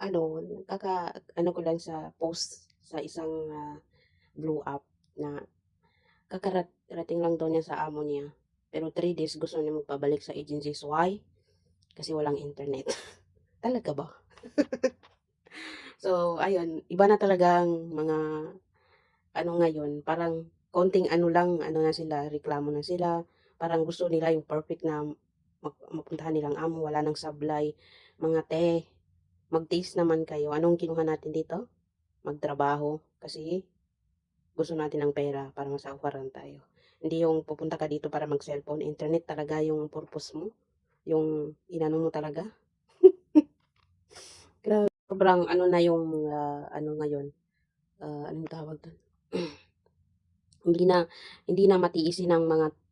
ano, ano ko lang sa post sa isang, Blue app na kakarating lang daw niya sa amo niya, pero 3 days gusto niya magpabalik sa agencies. Why? Kasi walang internet. Talaga ba? So, ayun, iba na talagang mga ano ngayon, parang konting ano lang, ano na sila, reklamo na sila. Parang gusto nila yung perfect na mapuntahan nilang amo, wala ng sablay. Mga te, mag-taste naman kayo. Anong kinuha natin dito? Magtrabaho. Kasi gusto natin ng pera para masahuran tayo. Hindi yung pupunta ka dito para mag-cellphone. Internet talaga yung purpose mo. Yung inano mo talaga. Grabe. Sobrang ano na yung ano ngayon. Anong tawag doon? Hindi na hindi na matiisin ng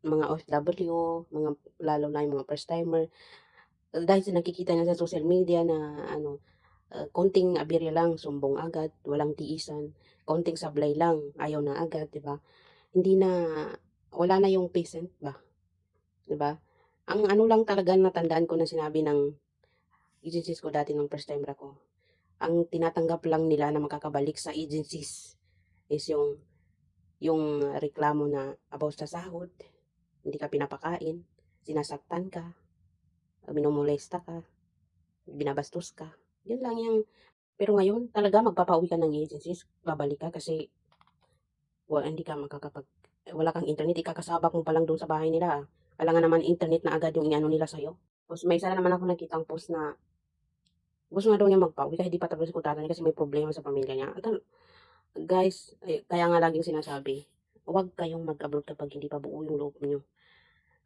mga OFW, lalo na yung mga first timer. Dahil sa nakikita niya sa social media na ano, konting aberya lang sumbong agad, walang tiisan, konting sablay lang ayaw na agad, 'di ba? Hindi na wala na yung patient ba, 'di ba? Ang ano lang talaga natandaan ko na sinabi ng agencies ko dati nung first timer ako, ang tinatanggap lang nila na makakabalik sa agencies is yung reklamo na about sa sahod, hindi ka pinapakain, sinasaktan ka, minomolesta ka, binabastos ka. Yun lang yung pero ngayon talaga magpapauwi ka ng agencies, babalik ka kasi hindi ka wala kang internet, ikakasabak mo pa lang doon sa bahay nila. Kailangan naman internet na agad yung iano nila sa'yo. Tapos may isa na naman ako nakitang post na gusto nga daw niya magpauwi kahit di pa tapos yung kontrata niya kasi may problema sa pamilya niya. Guys, kaya nga laging sinasabi, huwag kayong mag-abroad kapag hindi pa buo yung loob niyo.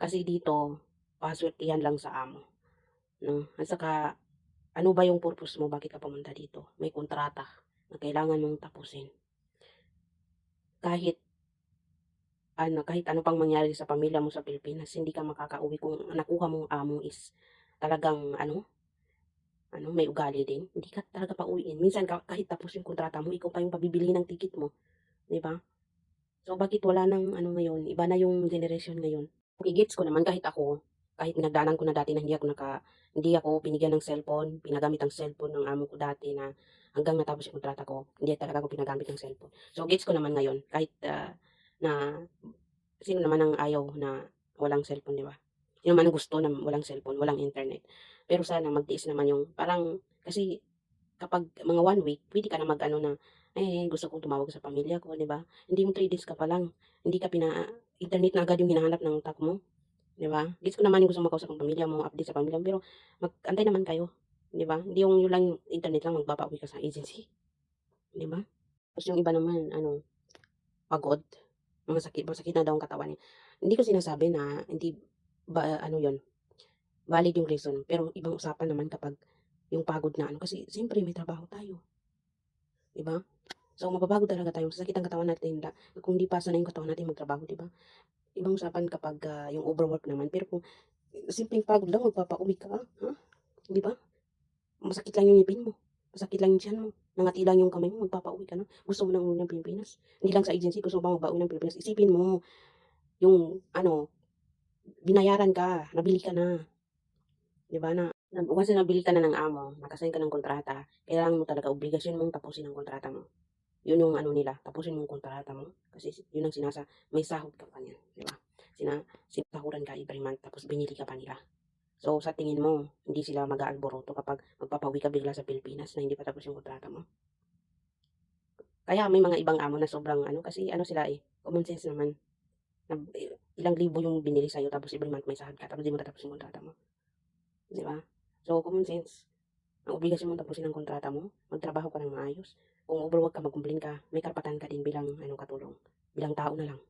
Kasi dito, paswertihan lang sa amo, no? At saka, ano ba yung purpose mo? Bakit ka pumunta dito? May kontrata na kailangan mong tapusin. Kahit kahit ano pang mangyari sa pamilya mo sa Pilipinas, hindi ka makakauwi kung nakuha mong amo is talagang may ugali din. Hindi ka talaga pauwiin. Minsan kahit tapos yung kontrata mo, ikaw pa yung pabibili ng ticket mo, 'di ba? So bakit wala ng ano ngayon, iba na yung generation ngayon. Okay, gets ko naman kahit pinagdaanan ko na dati na hindi ako binigyan ng cellphone, pinagamit ang cellphone ng amo ko dati na hanggang natapos yung kontrata ko, hindi talaga ako pinagamit ng cellphone. So gets ko naman ngayon kahit na sino naman ang ayaw na walang cellphone, 'di ba? Sino naman ang gusto na walang cellphone, walang internet. Pero sana magtiis naman yung parang kasi kapag mga 1 week, pwede ka na mag-ano na, gusto kong tumawag sa pamilya ko, 'di ba? Hindi yung 3 days ka pa lang, hindi ka internet na agad yung hinahanap ng utak mo, 'di ba? Gets ko naman yung gusto mo makausap ang pamilya mo, update sa pamilya mo, pero mag-antay naman kayo, 'di ba? Hindi yung yun lang yung internet lang magpapauwi ka sa agency, 'di ba? Tapos yung iba naman pagod, masakit na daw ang katawan niya. Hindi ko sinasabi na hindi ba ano yun, valid yung reason, pero ibang usapan naman kapag yung pagod na kasi siyempre may trabaho tayo, 'di ba? So, mapapagod talaga tayo, sasakit ang katawan natin kung 'di pa sanay yung katawan natin magtrabaho, 'di ba? Ibang usapan kapag, yung overwork naman, pero kung simpleng pagod lang magpapauwi ka, 'di ba? Masakit lang yung ngipin mo, masakit lang yung tiyan mo, nangati lang yung kamay mo, magpapauwi ka na. Gusto mo ng umuwi ng Pilipinas, hindi lang sa agency, gusto mo bang magpauwi ng Pilipinas? Isipin mo yung binayaran ka, nabili ka na, 'di ba, once na nabili ka na ng amo, naka-sign ka ng kontrata, kailangan mo talaga obligasyon mong tapusin ang kontrata mo. Yun yung ano nila, tapusin mo yung kontrata mo kasi yun ang may sahod ka pa niyan, 'di ba? Sinasahuran ka every month tapos binili ka pa nila. So, sa tingin mo, hindi sila mag-aalboroto kapag magpapauwi ka bigla sa Pilipinas na hindi pa tapos yung kontrata mo? Kaya may mga ibang amo na sobrang kasi sila common sense naman. Na, ilang libo yung binili sa'yo tapos every month may sahod ka tapos di mo tatapos yung kontrata mo, 'di ba? So, common sense. Ang obligasyon mong tapusin ang kontrata mo, magtrabaho ka ng maayos. Kung overwork ka, mag-complain ka, may karapatan ka din bilang katulong, bilang tao na lang.